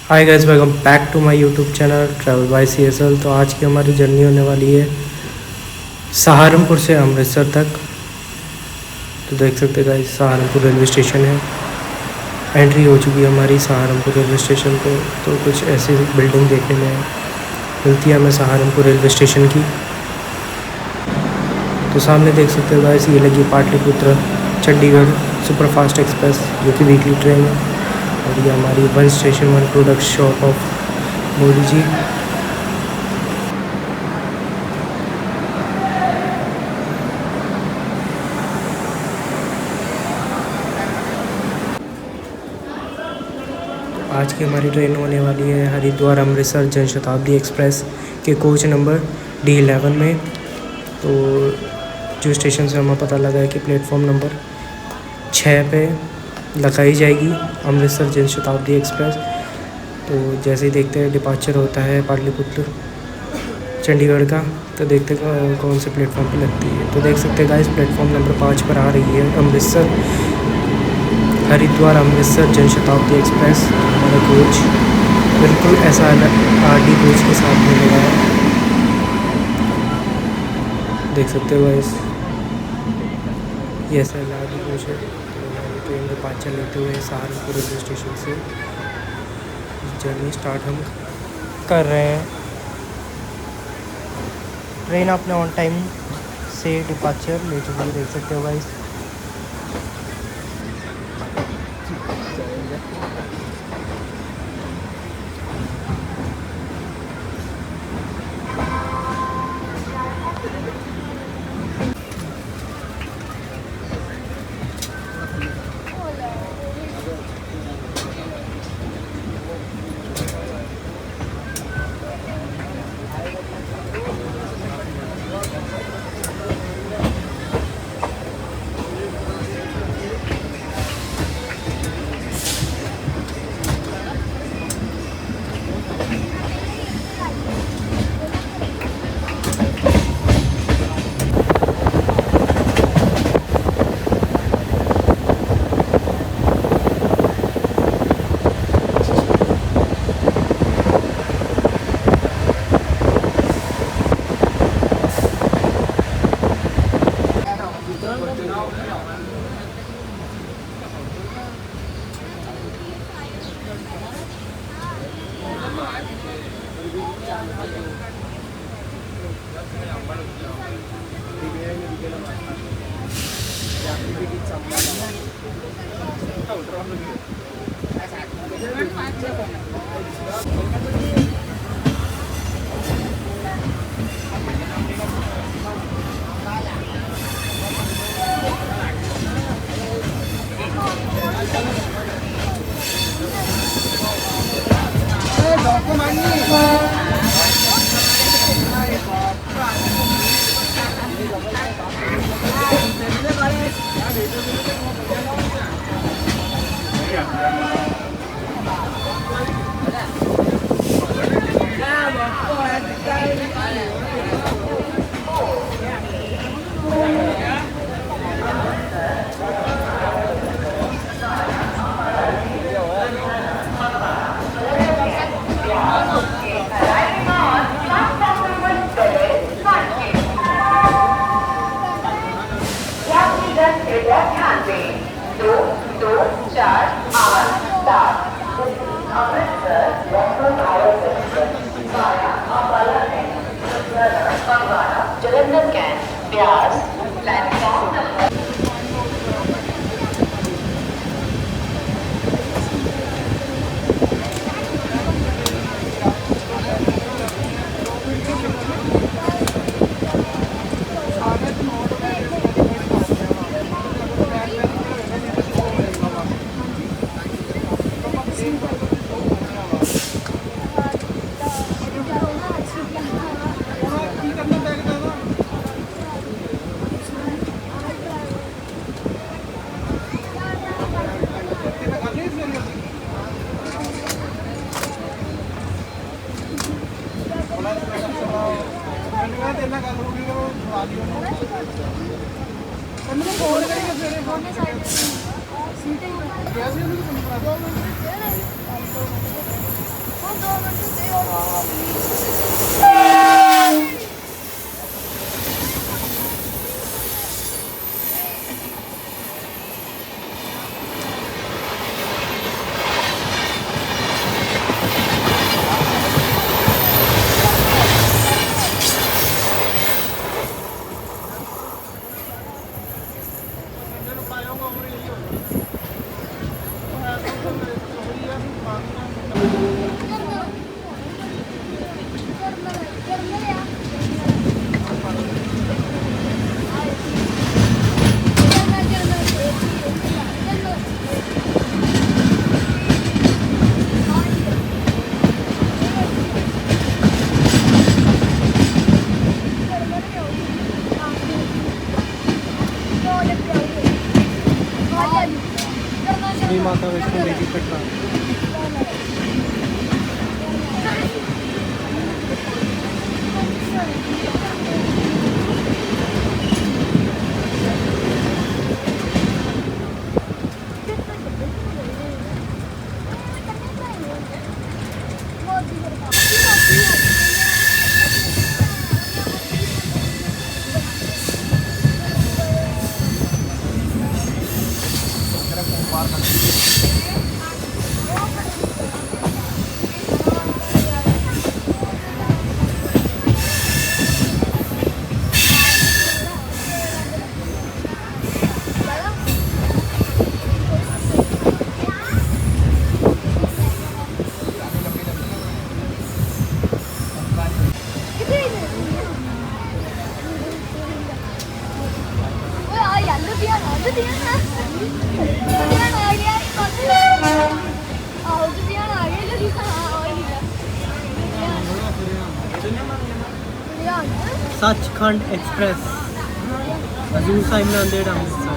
Hi guys, welcome back to my YouTube channel travel by CSL. तो आज की हमारी जर्नी होने वाली है सहारनपुर से अमृतसर तक। तो देख सकते हैं गाइस, सहारनपुर रेलवे स्टेशन है। एंट्री हो चुकी है हमारी सहारनपुर रेलवे स्टेशन पे। तो कुछ ऐसी बिल्डिंग देखने में मिलती है हमें सहारनपुर रेलवे स्टेशन की। तो सामने देख सकते हो गाइस, ये लगी पाटलिपुत्र चंडीगढ़ सुपरफास्ट एक्सप्रेस, जो कि वीकली ट्रेन है। और ये हमारी one station one product shop of Modi ji. आज की हमारी ट्रेन होने वाली है हरिद्वार अमृतसर जनशताब्दी एक्सप्रेस के कोच नंबर D11 में। तो जो स्टेशन से हमें पता लगा है कि प्लेटफॉर्म नंबर 6 पे लगाई जाएगी अमृतसर जनशताब्दी एक्सप्रेस। तो जैसे ही देखते हैं डिपार्चर होता है पाटलिपुत्र चंडीगढ़ का, तो देखते हैं कौन से प्लेटफॉर्म पे लगती है। तो देख सकते हैं गाइस, प्लेटफॉर्म नंबर 5 पर आ रही है अमृतसर हरिद्वार अमृतसर जनशताब्दी एक्सप्रेस। हमारा कोच बिल्कुल SRRD कोच के साथ में लगा है, देख सकते हो गाइस, ये SRRD कोच है। तो ट्रेन डिपार्चर लेते हुए सहारनपुर रेलवे स्टेशन से जर्नी स्टार्ट हम कर रहे हैं। ट्रेन अपने ऑन टाइम से डिपार्चर ले चुकी है, देख सकते हो guys. Jalandhar cantt Beas platform number Shri Mata Vaishno Devi Katra. Sachkhand express Hazur Sahib Nanded Amritsar.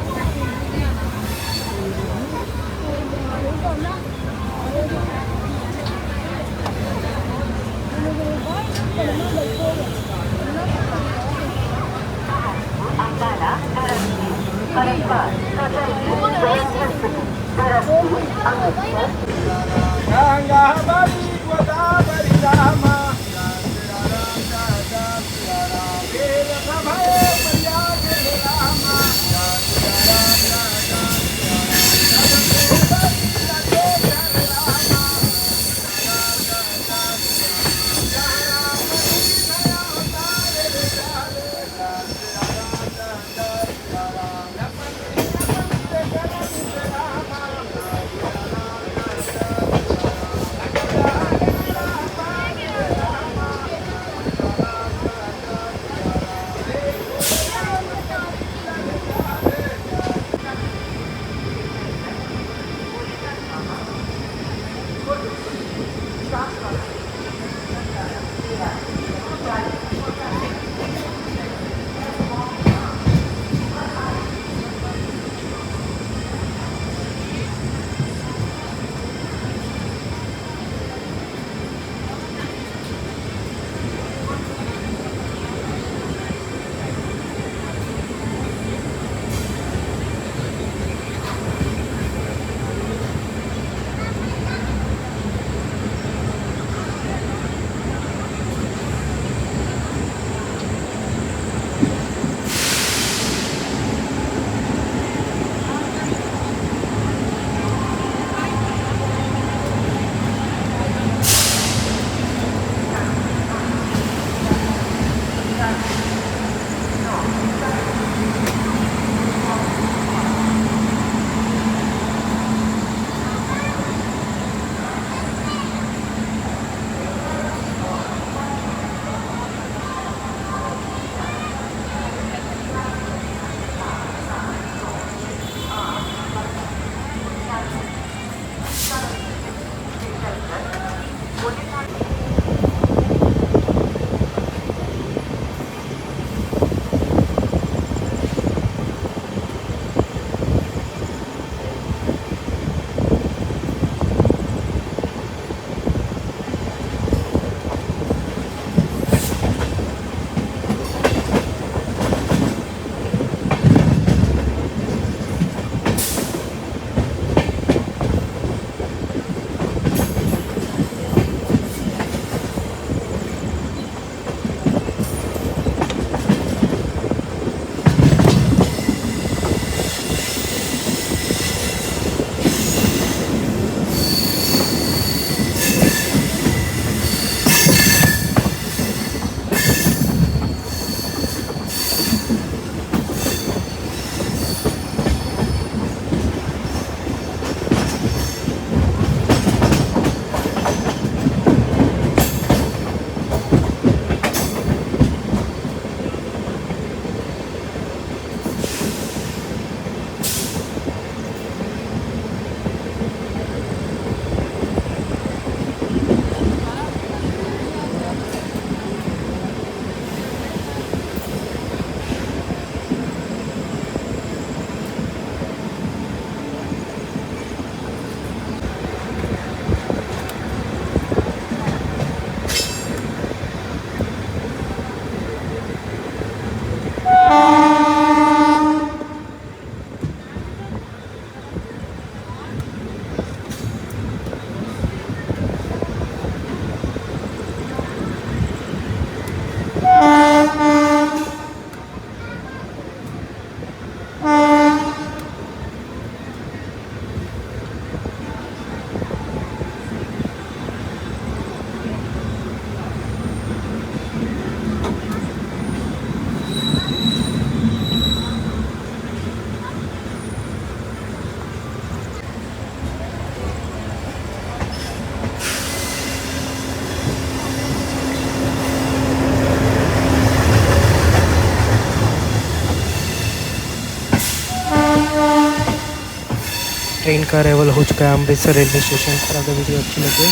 Train का अराइवल हो चुका है अमृतसर रेलवे स्टेशन पर। अगर वीडियो अच्छी लगे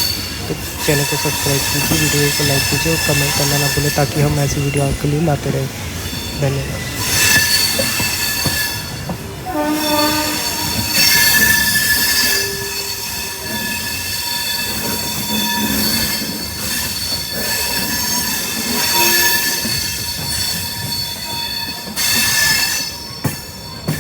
तो चैनल को सब्सक्राइब कीजिए, वीडियो को लाइक कीजिए और कमेंट करना ना भूलें ताकि हम ऐसी वीडियो आपके लिए लाते रहें। धन्यवाद।